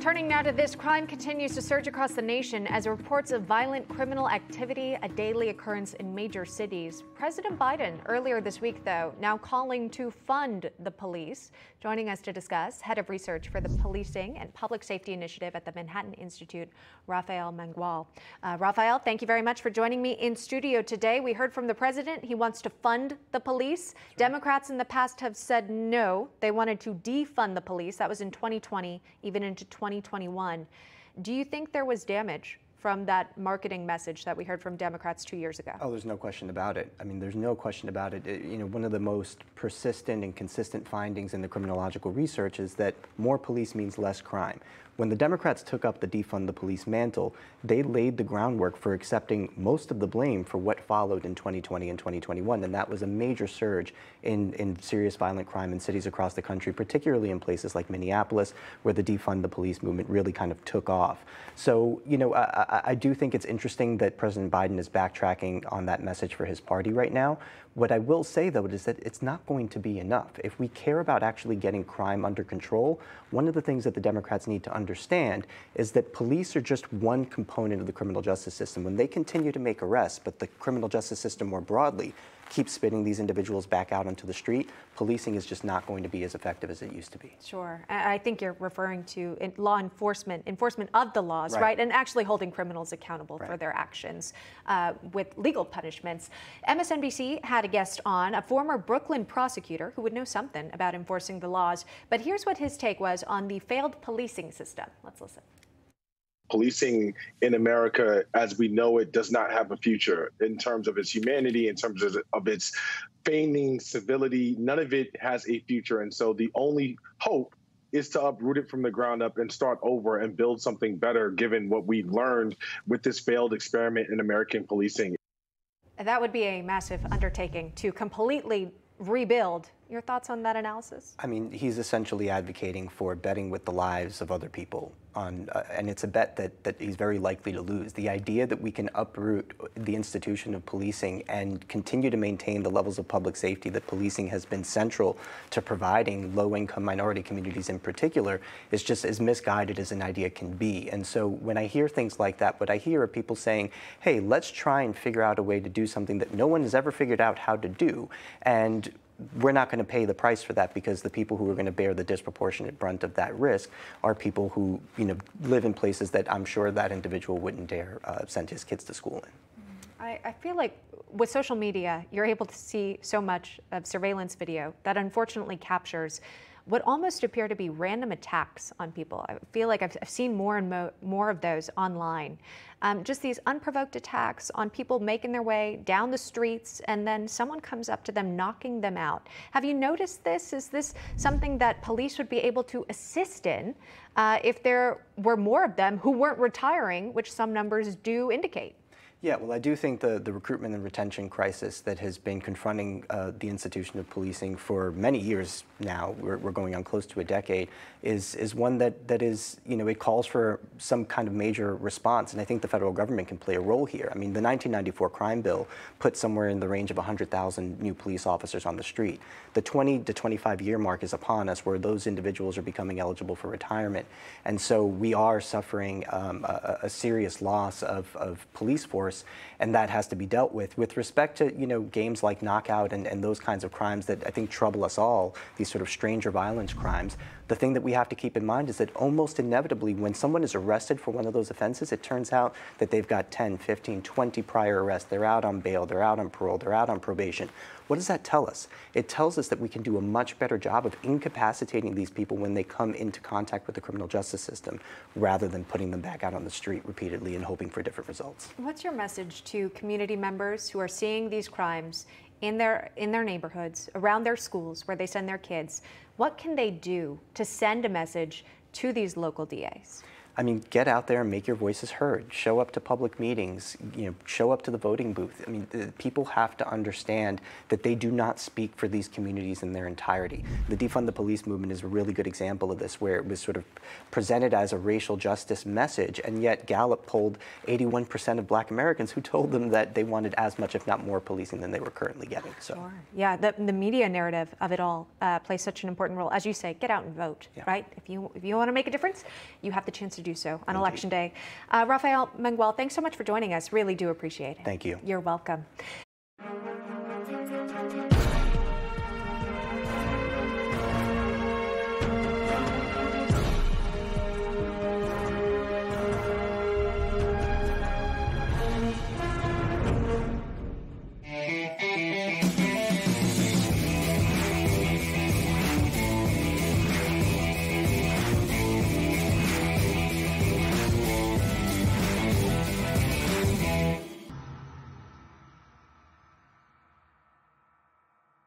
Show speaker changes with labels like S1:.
S1: Turning now to this, crime continues to surge across the nation as reports of violent criminal activity, a daily occurrence in major cities. President Biden earlier this week, though, now calling to fund the police. Joining us to discuss, head of research for the Policing and Public Safety Initiative at the Manhattan Institute, Rafael Manguel. Rafael, thank you very much for joining me in studio today. We heard from the president. He wants to fund the police. Sure. Democrats in the past have said no. They wanted to defund the police. That was in 2020, even into 2021. Do you think there was damage from that marketing message that we heard from Democrats 2 years ago?
S2: Oh, there's no question about it. I mean, there's no question about it. One of the most persistent and consistent findings in the criminological research is that more police means less crime. When the Democrats took up the defund the police mantle, they laid the groundwork for accepting most of the blame for what followed in 2020 and 2021, and that was a major surge in serious violent crime in cities across the country, particularly in places like Minneapolis, where the defund the police movement really kind of took off. So, I do think it's interesting that President Biden is backtracking on that message for his party right now. What I will say, though, is that it's not going to be enough. If we care about actually getting crime under control, one of the things that the Democrats need to understand is that police are just one component of the criminal justice system. When they continue to make arrests, but the criminal justice system more broadly keeps spitting these individuals back out onto the street, policing is just not going to be as effective as it used to be.
S1: Sure. I think you're referring to law enforcement of the laws, right? And actually holding criminals accountable for their actions with legal punishments. MSNBC had a guest on, a former Brooklyn prosecutor who would know something about enforcing the laws. But here's what his take was on the failed policing system. Let's listen.
S3: Policing in America, as we know it, does not have a future in terms of its humanity, in terms of its feigning civility. None of it has a future. And so the only hope is to uproot it from the ground up and start over and build something better, given what we learned with this failed experiment in American policing.
S1: That would be a massive undertaking to completely rebuild. Your thoughts on that analysis?
S2: I mean, he's essentially advocating for betting with the lives of other people on, and it's a bet that he's very likely to lose. The idea that we can uproot the institution of policing and continue to maintain the levels of public safety that policing has been central to providing low-income minority communities in particular is just as misguided as an idea can be. And so when I hear things like that, what I hear are people saying, hey, let's try and figure out a way to do something that no one has ever figured out how to do. And we're not going to pay the price for that because the people who are going to bear the disproportionate brunt of that risk are people who, live in places that I'm sure that individual wouldn't dare send his kids to school in.
S1: I feel like with social media, you're able to see so much of surveillance video that unfortunately captures what almost appear to be random attacks on people. I feel like I've seen more and more of those online. Just these unprovoked attacks on people making their way down the streets, and then someone comes up to them, knocking them out. Have you noticed this? Is this something that police would be able to assist in if there were more of them who weren't retiring, which some numbers do indicate?
S2: Yeah, well, I do think the recruitment and retention crisis that has been confronting the institution of policing for many years now, we're going on close to a decade, is one that is, it calls for some kind of major response, and I think the federal government can play a role here. I mean, the 1994 crime bill put somewhere in the range of 100,000 new police officers on the street. The 20 to 25 year mark is upon us where those individuals are becoming eligible for retirement, and so we are suffering a serious loss of police force, and that has to be dealt with. With respect to, games like Knockout and those kinds of crimes that I think trouble us all, these sort of stranger violence crimes, the thing that we have to keep in mind is that almost inevitably when someone is arrested for one of those offenses, it turns out that they've got 10, 15, 20 prior arrests. They're out on bail, they're out on parole, they're out on probation. What does that tell us? It tells us that we can do a much better job of incapacitating these people when they come into contact with the criminal justice system, rather than putting them back out on the street repeatedly and hoping for different results.
S1: What's your message to community members who are seeing these crimes in their neighborhoods, around their schools where they send their kids? What can they do to send a message to these local DAs?
S2: I mean, get out there and make your voices heard. Show up to public meetings, show up to the voting booth. I mean, people have to understand that they do not speak for these communities in their entirety. The defund the police movement is a really good example of this, where it was sort of presented as a racial justice message, and yet Gallup polled 81% of Black Americans who told them that they wanted as much, if not more, policing than they were currently getting. So.
S1: Sure. Yeah, the media narrative of it all plays such an important role. As you say, get out and vote, right? If you want to make a difference, you have the chance to do so on Election Day. Rafael Manguel, thanks so much for joining us. Really do appreciate it.
S2: Thank you.
S1: You're welcome.